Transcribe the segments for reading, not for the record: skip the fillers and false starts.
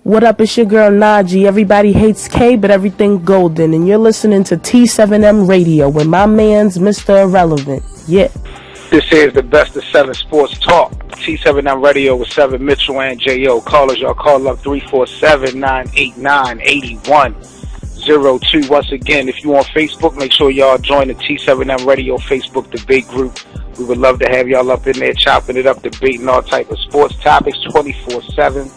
What up, it's your girl Najee. Everybody hates K, but everything golden. And you're listening to T7M Radio with my man's Mr. Irrelevant. Yeah. This is the best of 7 sports talk. T7M Radio with 7 Mitchell and J.O. Callers, y'all call up 347-989-8102. Once again, if you on Facebook, make sure y'all join the T7M Radio Facebook debate group. We would love to have y'all up in there chopping it up, debating all type of sports topics 24/7.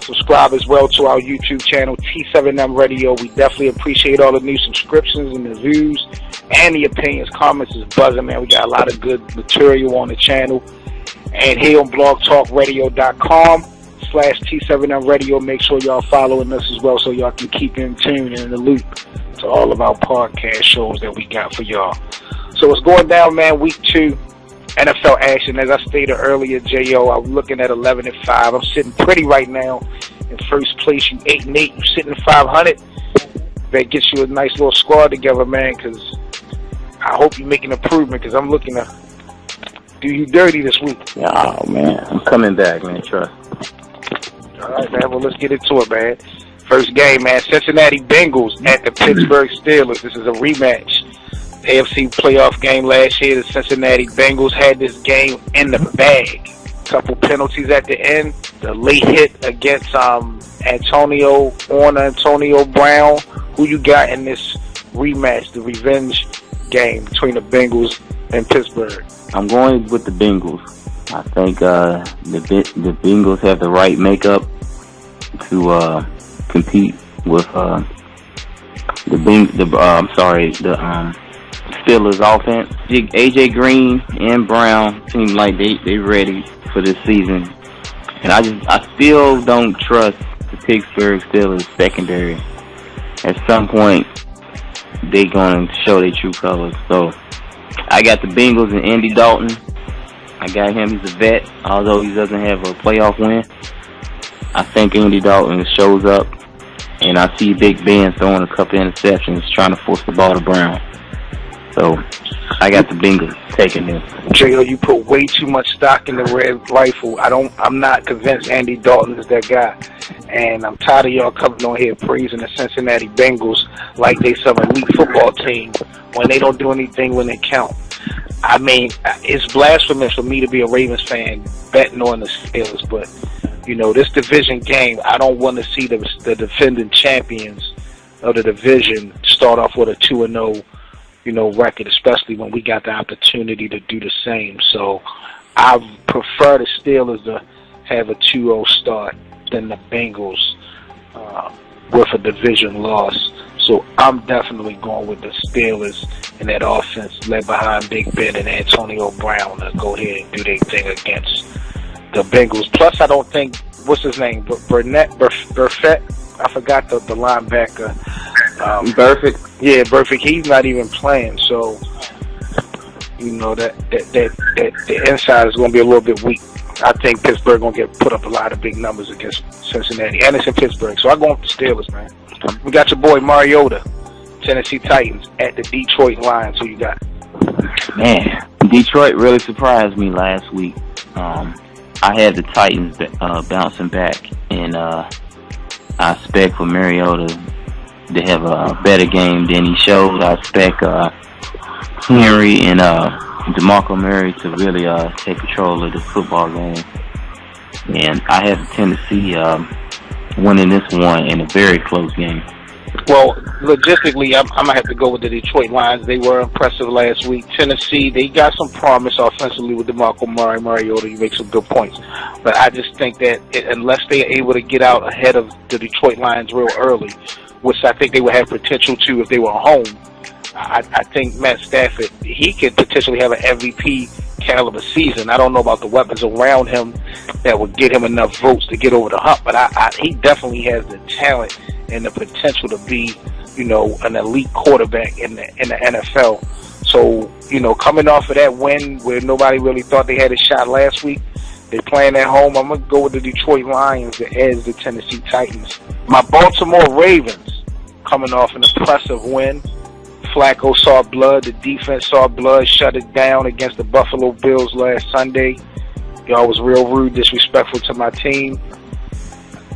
Subscribe as well to our YouTube channel, T7M Radio. We definitely appreciate all the new subscriptions and the views and the opinions. Comments is buzzing, man. We got a lot of good material on the channel. And here on blogtalkradio.com/T7M Radio, make sure y'all following us as well so y'all can keep in tune and in the loop to all of our podcast shows that we got for y'all. So it's going down, man, week 2. NFL action. As I stated earlier, J.O., I'm looking at 11-5. I'm sitting pretty right now in first place. You 8-8. You sitting at 500. That gets you a nice little squad together, man, because I hope you make an improvement because I'm looking to do you dirty this week. Oh, man. I'm coming back, man. Trust. All right, man. Well, let's get into it, man. First game, man. Cincinnati Bengals at the Pittsburgh Steelers. This is a rematch. AFC playoff game last year, the Cincinnati Bengals had this game in the bag. Couple penalties at the end. The late hit against Antonio Brown. Who you got in this rematch, the revenge game between the Bengals and Pittsburgh? I'm going with the Bengals. I think the Bengals have the right makeup to compete with the Steelers offense. AJ Green and Brown seem like they ready for this season, and I still don't trust the Pittsburgh Steelers secondary. At some point, they gonna show their true colors. So I got the Bengals and Andy Dalton. I got him. He's a vet, although he doesn't have a playoff win. I think Andy Dalton shows up, and I see Big Ben throwing a couple interceptions, trying to force the ball to Brown. So I got the Bengals taking this. J.O., you put way too much stock in the red rifle. I'm not convinced Andy Dalton is that guy. And I'm tired of y'all coming on here praising the Cincinnati Bengals like they some elite football team when they don't do anything when they count. I mean, it's blasphemous for me to be a Ravens fan betting on the Steelers, but, you know, this division game, I don't want to see the defending champions of the division start off with a 2-0 record, especially when we got the opportunity to do the same. So I prefer the Steelers to have a 2-0 start than the Bengals with a division loss. So I'm definitely going with the Steelers and that offense led behind Big Ben and Antonio Brown to go ahead and do their thing against the Bengals. Plus, I don't think, what's his name, Burfett? I forgot the linebacker. Perfect. Yeah, Perfect. He's not even playing, so you know that the inside is going to be a little bit weak. I think Pittsburgh going to put up a lot of big numbers against Cincinnati, and it's in Pittsburgh. So I go with the Steelers, man. We got your boy Mariota, Tennessee Titans at the Detroit Lions. Who you got? Man, Detroit really surprised me last week. I had the Titans bouncing back, and I expect for Mariota to have a better game than he showed. I expect Henry and DeMarco Murray to really take control of the football game. And I have Tennessee winning this one in a very close game. Well, logistically, I'm going to have to go with the Detroit Lions. They were impressive last week. Tennessee, they got some promise offensively with DeMarco Murray, Mariota. You make some good points. But I just think that unless they're able to get out ahead of the Detroit Lions real early, which I think they would have potential to if they were home, I think Matt Stafford, he could potentially have an MVP caliber season. I don't know about the weapons around him that would get him enough votes to get over the hump, but he definitely has the talent and the potential to be, an elite quarterback in the NFL. So, coming off of that win where nobody really thought they had a shot last week, they're playing at home. I'm going to go with the Detroit Lions to edge the Tennessee Titans. My Baltimore Ravens coming off an impressive win. Flacco saw blood. The defense saw blood, shut it down against the Buffalo Bills last Sunday. Y'all was real rude, disrespectful to my team.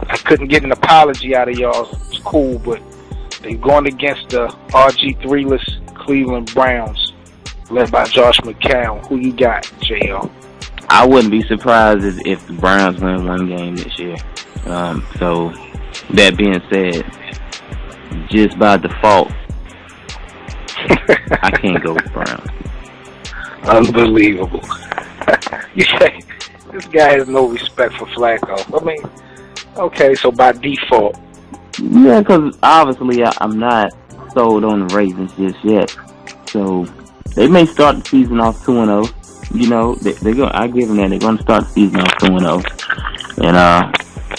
I couldn't get an apology out of y'all. It's cool, but they're going against the RG3-less Cleveland Browns, led by Josh McCown. Who you got, JL? I wouldn't be surprised if the Browns win one game this year. So, that being said, just by default, I can't go with Browns. Unbelievable. Yeah, this guy has no respect for Flacco. I mean, okay, so by default. Yeah, because obviously I'm not sold on the Ravens just yet. So they may start the season off 2-0. You know, I give them that. They're going to start the season off 2-0. And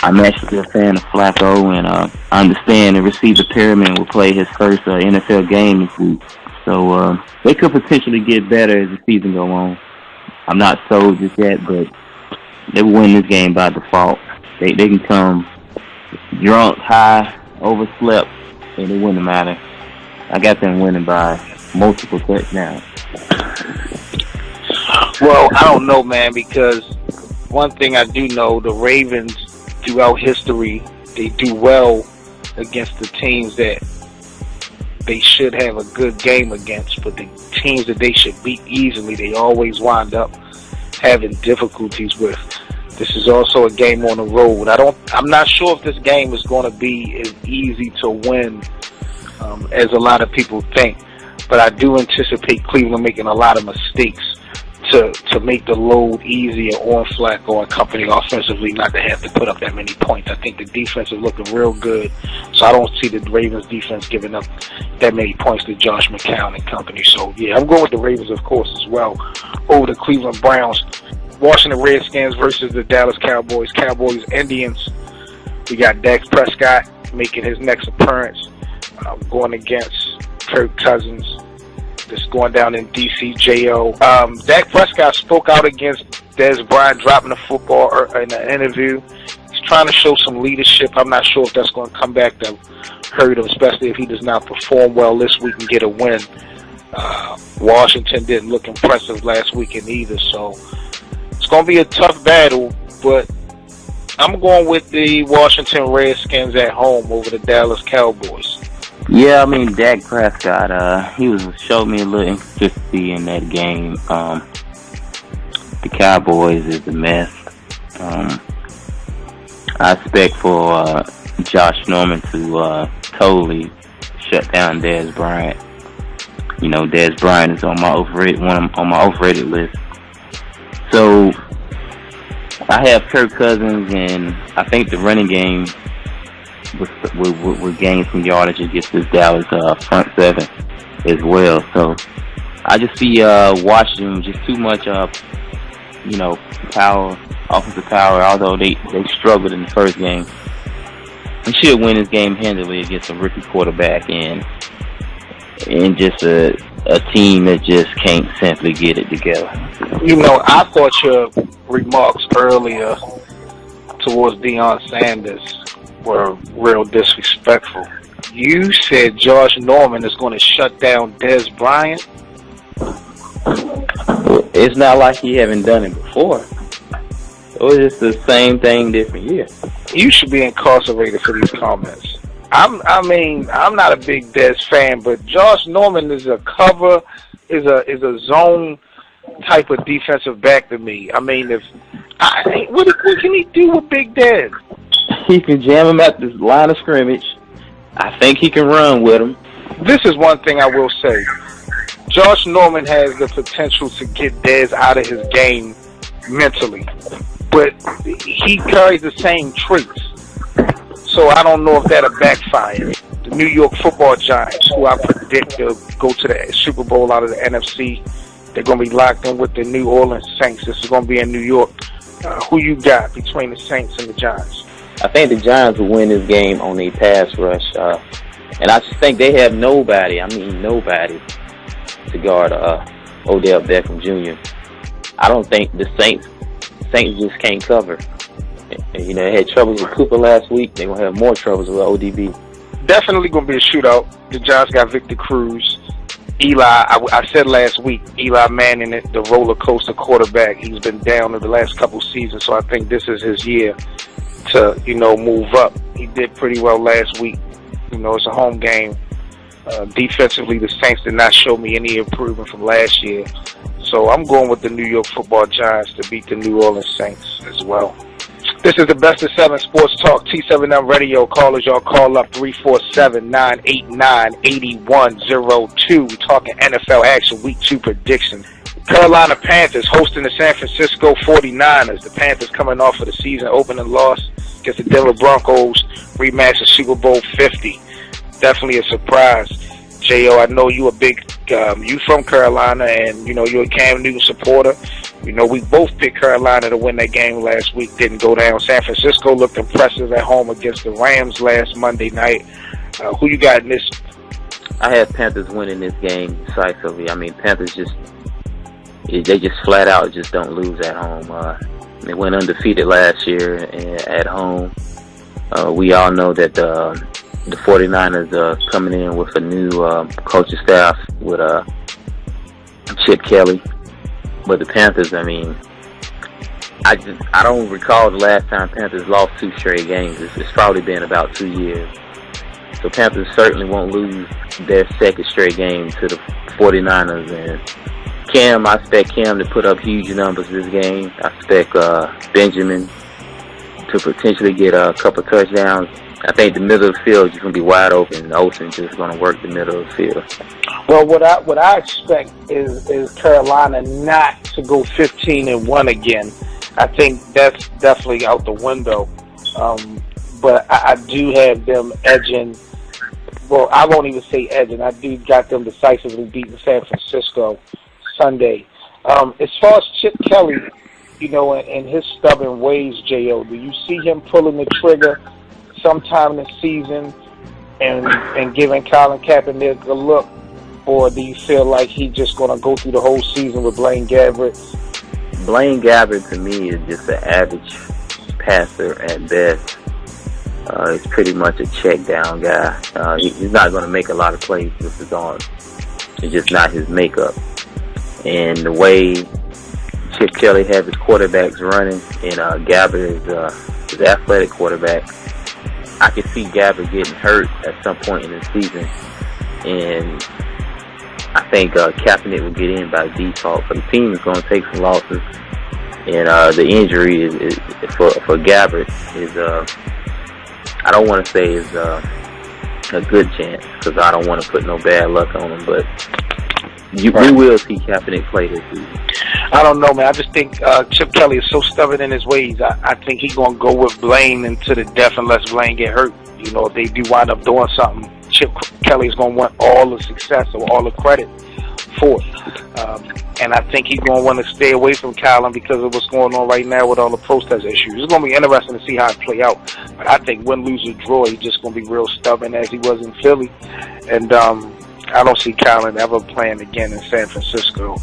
I'm actually a fan of Flacco, and I understand the receiver Perriman will play his first NFL game this week. So they could potentially get better as the season go on. I'm not sold just yet, but they will win this game by default. They can come drunk, high, overslept, and it wouldn't matter. I got them winning by multiple touchdowns. Well, I don't know, man, because one thing I do know, the Ravens, throughout history, they do well against the teams that they should have a good game against, but the teams that they should beat easily, they always wind up having difficulties with. This is also a game on the road. I'm not sure if this game is going to be as easy to win as a lot of people think, but I do anticipate Cleveland making a lot of mistakes to make the load easier on Flacco and company offensively, not to have to put up that many points. I think the defense is looking real good, so I don't see the Ravens defense giving up that many points to Josh McCown and company. So, yeah, I'm going with the Ravens, of course, as well, over the Cleveland Browns. Washington Redskins versus the Dallas Cowboys. Cowboys, Indians. We got Dak Prescott making his next appearance, going against Kirk Cousins. This going down in D.C. JO. Dak Prescott spoke out against Dez Bryant dropping the football in an interview. He's trying to show some leadership. I'm not sure if that's going to come back to hurt him, especially if he does not perform well this week and get a win. Washington didn't look impressive last weekend either, so it's going to be a tough battle, but I'm going with the Washington Redskins at home over the Dallas Cowboys. Yeah, I mean, Dak Prescott, he showed me a little inconsistency in that game. The Cowboys is a mess. I expect for Josh Norman to totally shut down Dez Bryant. You know, Dez Bryant is on my overrated list. So I have Kirk Cousins, and I think the running game will gain some yardage against this Dallas front seven as well. So I just see Washington just too much power, offensive power, although they struggled in the first game. They should win this game handily against a rookie quarterback and just a team that just can't simply get it together. You know, I thought your remarks earlier towards Deion Sanders were real disrespectful. You said Josh Norman is going to shut down Dez Bryant. It's not like he haven't done it before. It was just the same thing, different year. You should be incarcerated for these comments. I'm not a big Dez fan, but Josh Norman is a zone type of defensive back to me. I mean, what can he do with Big Dez? He can jam him at the line of scrimmage. I think he can run with him. This is one thing I will say. Josh Norman has the potential to get Dez out of his game mentally, but he carries the same traits. So I don't know if that'll backfire. The New York Football Giants, who I predict will go to the Super Bowl out of the NFC, they're going to be locked in with the New Orleans Saints. This is going to be in New York. Who you got between the Saints and the Giants? I think the Giants will win this game on a pass rush. And I just think they have nobody to guard Odell Beckham Jr. I don't think the Saints just can't cover. And, you know, they had troubles with Cooper last week. They're going to have more troubles with ODB. Definitely going to be a shootout. The Giants got Victor Cruz. Eli, I said last week, Eli Manning, the roller coaster quarterback. He's been down in the last couple seasons, so I think this is his year. to, move up. He did pretty well last week. It's a home game. Defensively, the Saints did not show me any improvement from last year. So I'm going with the New York Football Giants to beat the New Orleans Saints as well. This is the Best of 7 Sports Talk, T7M Radio. Callers, y'all call up 347-989-8102. We're talking NFL action, Week 2 predictions. Carolina Panthers hosting the San Francisco 49ers. The Panthers coming off of the season opening loss against the Denver Broncos, rematch of Super Bowl 50. Definitely a surprise. J.O., I know you a big, you from Carolina, and, you're a Cam Newton supporter. We both picked Carolina to win that game last week. Didn't go down. San Francisco looked impressive at home against the Rams last Monday night. Who you got in this? I had Panthers winning this game decisively. I mean, Panthers they just flat out just don't lose at home. They went undefeated last year at home. We all know that the 49ers are coming in with a new coaching staff with Chip Kelly. But the Panthers, I mean, I don't recall the last time Panthers lost 2 straight games. It's probably been about 2 years. So Panthers certainly won't lose their second straight game to the 49ers. And I expect Cam to put up huge numbers this game. I expect Benjamin to potentially get a couple touchdowns. I think the middle of the field is going to be wide open. Olsen just going to work the middle of the field. Well, what I expect is Carolina not to go 15-1 again. I think that's definitely out the window. But I do have them edging. Well, I won't even say edging. I do got them decisively beating San Francisco Sunday. As far as Chip Kelly, in his stubborn ways, J.O., do you see him pulling the trigger sometime this season and giving Colin Kaepernick a look? Or do you feel like he's just going to go through the whole season with Blaine Gabbert? Blaine Gabbert, to me, is just an average passer at best. He's pretty much a check-down guy. He's not going to make a lot of plays with his arm. It's just not his makeup. And the way Chip Kelly has his quarterbacks running, and Gabbert is his athletic quarterback, I can see Gabbert getting hurt at some point in the season. And I think Kaepernick will get in by default. For the team, is going to take some losses, and the injury is for Gabbert is I don't want to say is a good chance, because I don't want to put no bad luck on him, but we will see Kaepernick play this season. I don't know, man. I just think Chip Kelly is so stubborn in his ways. I think he's going to go with Blaine into the death unless Blaine get hurt. If they do wind up doing something, Chip Kelly is going to want all the success or all the credit for it. And I think he's going to want to stay away from Colin because of what's going on right now with all the protest issues. It's going to be interesting to see how it play out. But I think win, lose, or draw, he's just going to be real stubborn as he was in Philly. And I don't see Colin ever playing again in San Francisco.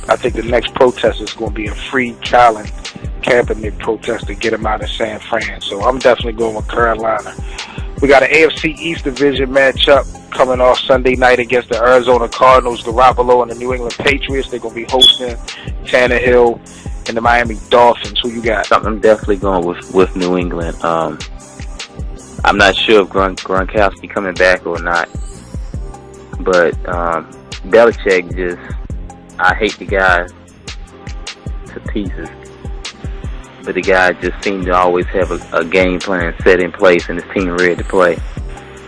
I think the next protest is going to be a free Colin Kaepernick protest to get him out of San Fran. So I'm definitely going with Carolina. We got an AFC East division matchup coming off Sunday night against the Arizona Cardinals, Garoppolo, and the New England Patriots. They're going to be hosting Tannehill and the Miami Dolphins. Who you got? I'm definitely going with New England. I'm not sure if Gronkowski coming back or not, but Belichick I hate the guy to pieces, but the guy just seemed to always have a game plan set in place and his team ready to play.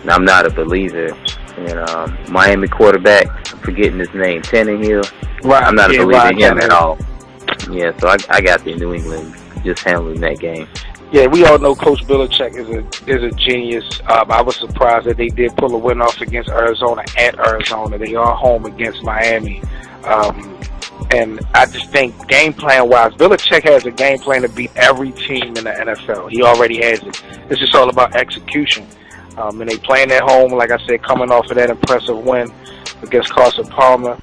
Now, I'm not a believer in Miami quarterback, I'm forgetting his name, Tannehill. Right. I'm not a believer in him at all. Yeah, so I got the New England just handling that game. Yeah, we all know Coach Belichick is a genius. I was surprised that they did pull a win off against Arizona at Arizona. They are home against Miami. And I just think game plan wise, Belichick has a game plan to beat every team in the NFL. He already has it. It's just all about execution. And they playing at home, like I said, coming off of that impressive win against Carson Palmer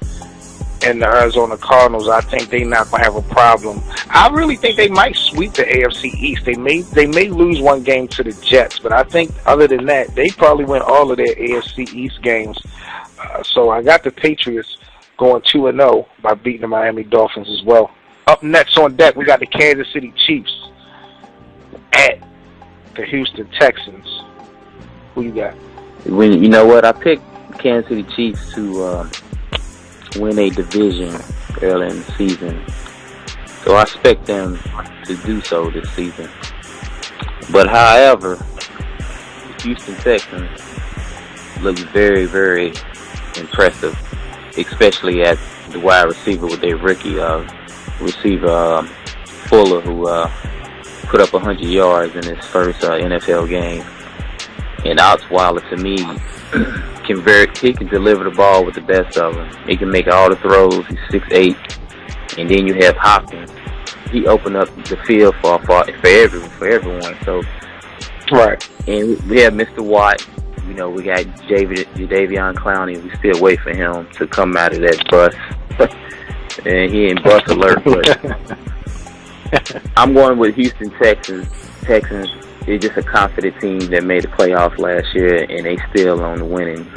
and the Arizona Cardinals. I think they're not going to have a problem. I really think they might sweep the AFC East. They may lose one game to the Jets, but I think other than that, they probably win all of their AFC East games. So I got the Patriots going 2-0 by beating the Miami Dolphins as well. Up next on deck, we got the Kansas City Chiefs the Houston Texans. Who you got? You know what? I picked Kansas City Chiefs to win a division early in the season. So I expect them to do so this season. But however, the Houston Texans look very, very impressive, especially at the wide receiver with their rookie receiver Fuller, who put up 100 yards in his first NFL game. And Osweiler, to me, he can deliver the ball with the best of them. He can make all the throws. He's 6'8", and then you have Hopkins. He opened up the field for everyone. So, right. And we have Mr. Watt. You know, we got Jadeveon Clowney. We still wait for him to come out of that bus. And he ain't bus alert, but I'm going with Houston Texans. They're just a confident team that made the playoffs last year, and they still on the winning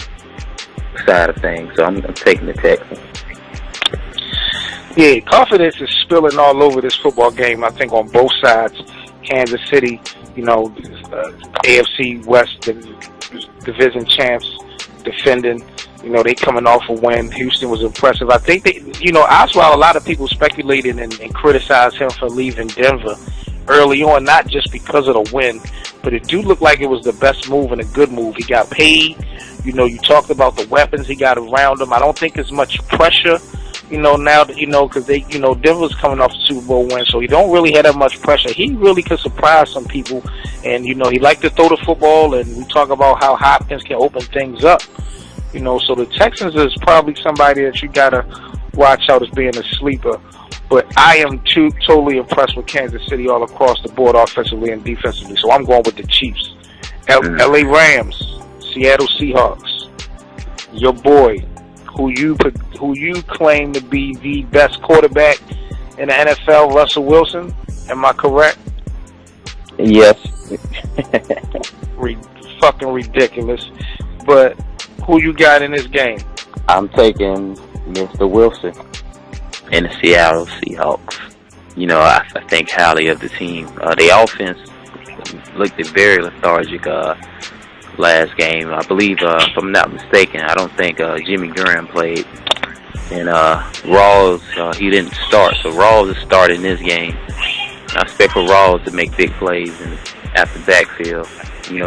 side of things. So I'm taking the Texans. Yeah, confidence is spilling all over this football game, I think, on both sides. Kansas City, AFC West division champs, defending. They coming off a win. Houston was impressive. I think Osweiler, a lot of people speculated and criticized him for leaving Denver early on, not just because of the win, but it do look like it was the best move and a good move. He got paid. You talked about the weapons he got around him. I don't think there's much pressure, now that, because Denver's coming off a Super Bowl win, so he don't really have that much pressure. He really could surprise some people, and, he liked to throw the football, and we talk about how Hopkins can open things up. So the Texans is probably somebody that you got to watch out as being a sleeper. But I am totally impressed with Kansas City all across the board, offensively and defensively. So I'm going with the Chiefs. L.A. Rams, Seattle Seahawks. Your boy, who you claim to be the best quarterback in the NFL, Russell Wilson. Am I correct? Yes. Fucking ridiculous. But who you got in this game? I'm taking Mr. Wilson and the Seattle Seahawks. I think highly of the team. The offense looked very lethargic last game. I believe, if I'm not mistaken, I don't think Jimmy Graham played. And Rawls, he didn't start. So Rawls is starting this game. I expect for Rawls to make big plays at the backfield.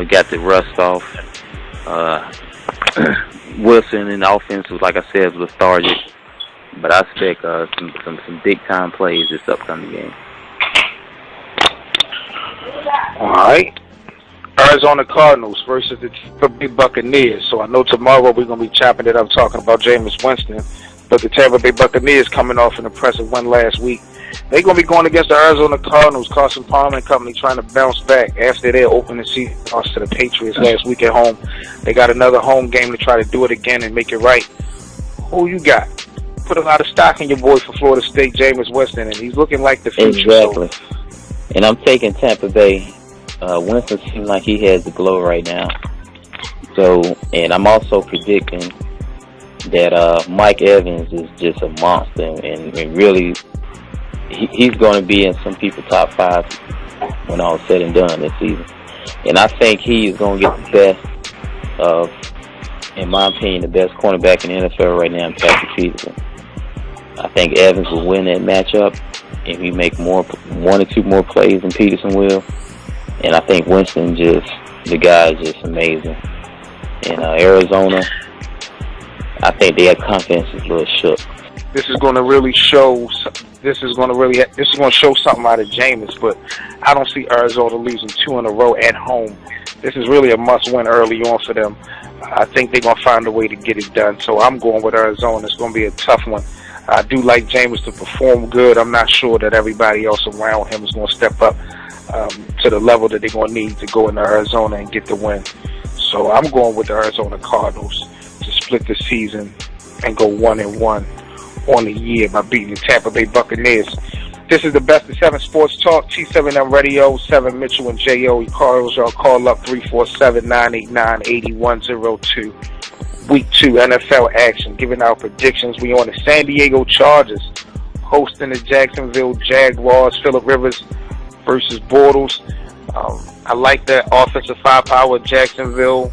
Got the rust off. Wilson in the offense was, like I said, was lethargic. But I expect some big time plays this upcoming game. All right. Arizona Cardinals versus the Tampa Bay Buccaneers. So I know tomorrow we're going to be chopping it up talking about Jameis Winston. But the Tampa Bay Buccaneers coming off an impressive win last week. They're going to be going against the Arizona Cardinals. Carson Palmer and company trying to bounce back after their opening season loss to the Patriots last week at home. They got another home game to try to do it again and make it right. Who you got? Put a lot of stock in your boy for Florida State, Jameis Winston, and he's looking like the future. Exactly. And I'm taking Tampa Bay. Winston seems like he has the glow right now. So, and I'm also predicting that Mike Evans is just a monster, and really, he's going to be in some people's top 5 when all is said and done this season. And I think he's going to get the best of, in my opinion, the best cornerback in the NFL right now, Patrick Peterson. I think Evans will win that matchup, and he make 1 or 2 more plays than Peterson will. And I think Winston the guy is just amazing. And Arizona, I think their confidence is a little shook. This is going to really show. This is going to show something out of Jameis, but I don't see Arizona losing 2 in a row at home. This is really a must-win early on for them. I think they're going to find a way to get it done. So I'm going with Arizona. It's going to be a tough one. I do like Jameis to perform good. I'm not sure that everybody else around him is going to step up to the level that they're going to need to go into Arizona and get the win. So I'm going with the Arizona Cardinals to split the season and go 1-1 on the year by beating the Tampa Bay Buccaneers. This is the Best of 7 Sports Talk, T7M Radio, 7 Mitchell and J.O. Calls y'all call up 347-989-8102. Week 2 NFL action, giving out predictions. We on the San Diego Chargers hosting the Jacksonville Jaguars. Phillip Rivers versus Bortles. I like that offensive firepower at Jacksonville.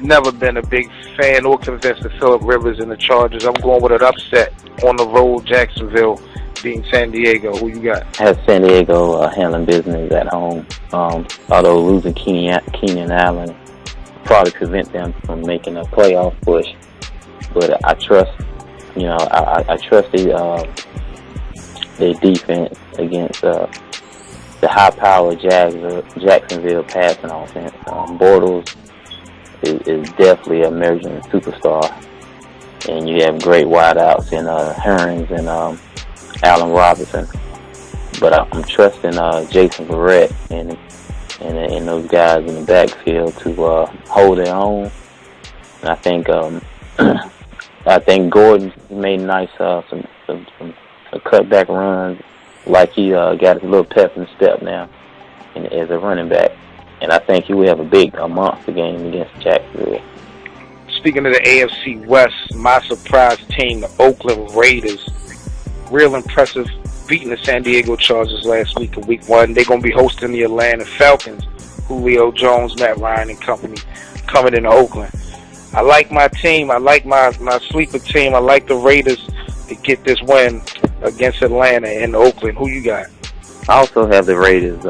Never been a big fan or convinced of Phillip Rivers and the Chargers. I'm going with an upset on the road, Jacksonville being San Diego. Who you got? I have San Diego handling business at home. Although losing Keenan Allen probably prevent them from making a playoff push. But I trust, I trust their defense against the high-powered Jacksonville passing offense. Bortles is definitely an emerging superstar, and you have great wideouts in Hearns and Allen Robinson. But I'm trusting Jason Verrett and those guys in the backfield to hold their own. And I think Gordon made nice some cutback runs, like he got his little pep in the step now, and as a running back. And I think he will have a monster game against Jacksonville. Speaking of the AFC West, my surprise team, the Oakland Raiders, real impressive, beating the San Diego Chargers last week in Week 1. They're going to be hosting the Atlanta Falcons, Julio Jones, Matt Ryan, and company coming into Oakland. I like my team. I like my sleeper team. I like the Raiders to get this win against Atlanta and Oakland. Who you got? I also have the Raiders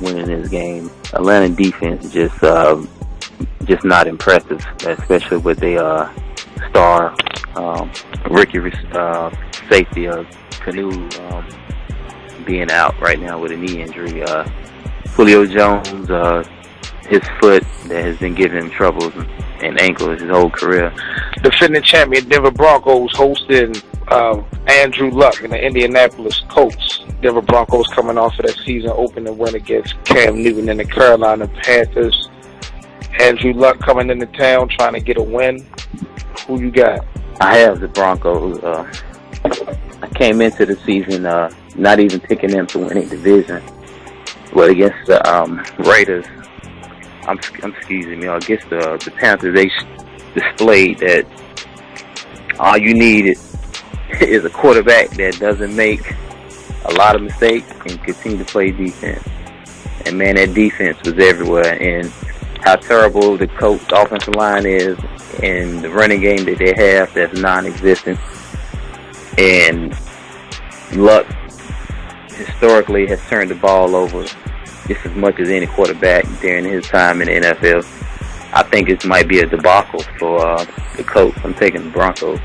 winning this game. Atlanta defense just not impressive, especially with the star rookie safety of Canu being out right now with a knee injury. Julio Jones, his foot that has been giving him troubles and ankles his whole career. Defending champion Denver Broncos hosting Andrew Luck and the Indianapolis Colts. Denver Broncos coming off of that season opening win against Cam Newton and the Carolina Panthers. Andrew Luck coming into town trying to get a win. Who you got? I have the Broncos. I came into the season not even picking them to win a division, but against the Raiders, against the Panthers, they displayed that all you need is a quarterback that doesn't make a lot of mistakes and continue to play defense. And man, that defense was everywhere. And how terrible the Colts offensive line is and the running game that they have that's non-existent. And Luck historically has turned the ball over just as much as any quarterback during his time in the NFL. I think it might be a debacle for the Colts. I'm taking the Broncos.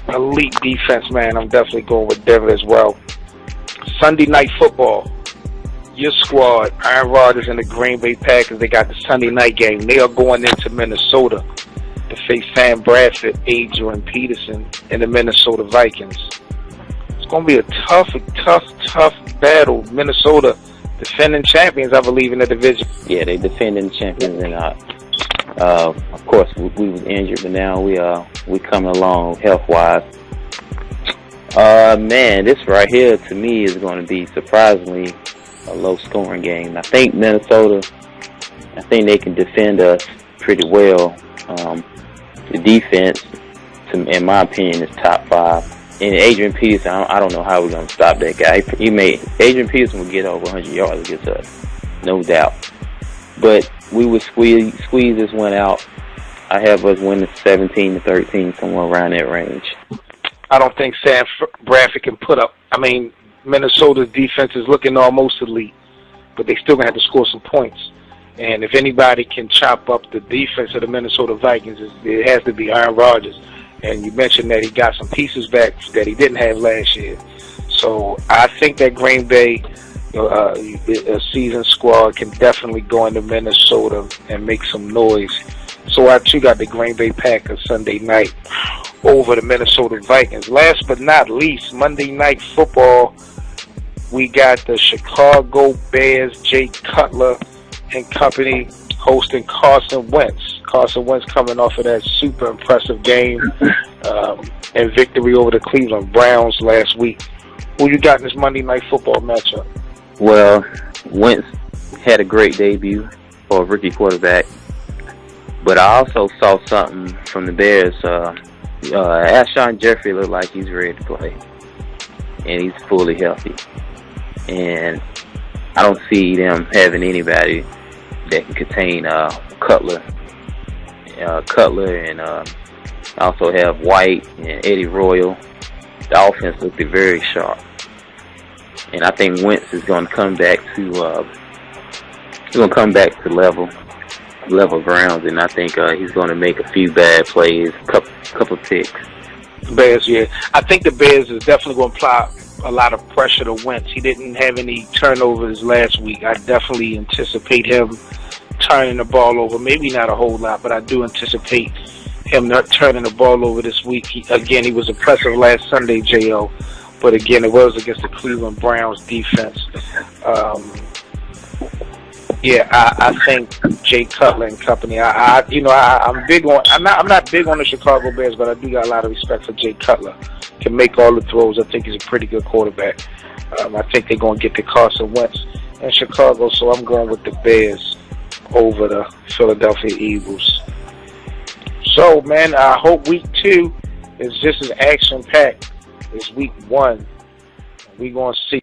Elite defense, man. I'm definitely going with Denver as well. Sunday Night Football. Your squad, Aaron Rodgers and the Green Bay Packers, they got the Sunday night game. They are going into Minnesota to face Sam Bradford, Adrian Peterson, and the Minnesota Vikings. It's going to be a tough battle. Minnesota, defending champions, I believe, in the division. Yeah, they defending champions, and of course we was injured, but now we coming along health-wise. Man, this right here to me is going to be surprisingly a low-scoring game. I think Minnesota, they can defend us pretty well. The defense, in my opinion, is top 5. And Adrian Peterson, I don't know how we're going to stop that guy. Adrian Peterson will get over 100 yards against us, no doubt. But we would squeeze this one out. I have us winning 17-13, somewhere around that range. I don't think Sam Bradford can put up. Minnesota's defense is looking almost elite, but they still going to have to score some points. And if anybody can chop up the defense of the Minnesota Vikings, it has to be Aaron Rodgers. And you mentioned that he got some pieces back that he didn't have last year. So I think that Green Bay, a seasoned squad, can definitely go into Minnesota and make some noise. So I too got the Green Bay Packers Sunday night over the Minnesota Vikings. Last but not least, Monday Night Football, we got the Chicago Bears, Jay Cutler and company hosting Carson Wentz. Carson Wentz coming off of that super impressive game and victory over the Cleveland Browns last week. Who you got in this Monday Night Football matchup? Well, Wentz had a great debut for a rookie quarterback, but I also saw something from the Bears. Alshon Jeffrey looked like he's ready to play, and he's fully healthy. And I don't see them having anybody that can contain Cutler, and also have White and Eddie Royal. The offense looked very sharp, and I think Wentz is going to come back to level grounds, and I think he's going to make a few bad plays, couple picks. Bears, yeah. I think the Bears is definitely going to apply a lot of pressure to Wentz. He didn't have any turnovers last week. I definitely anticipate him turning the ball over. Maybe not a whole lot, but I do anticipate him not turning the ball over this week. He was impressive last Sunday, J.O., but again, it was against the Cleveland Browns defense. I think Jay Cutler and company. I'm big on. I'm not big on the Chicago Bears, but I do got a lot of respect for Jay Cutler. Can make all the throws. I think he's a pretty good quarterback. I think they're going to get the Carson Wentz in Chicago, so I'm going with the Bears over the Philadelphia Eagles. So, man, I hope week 2 is just as action-packed as week 1. We're going to see.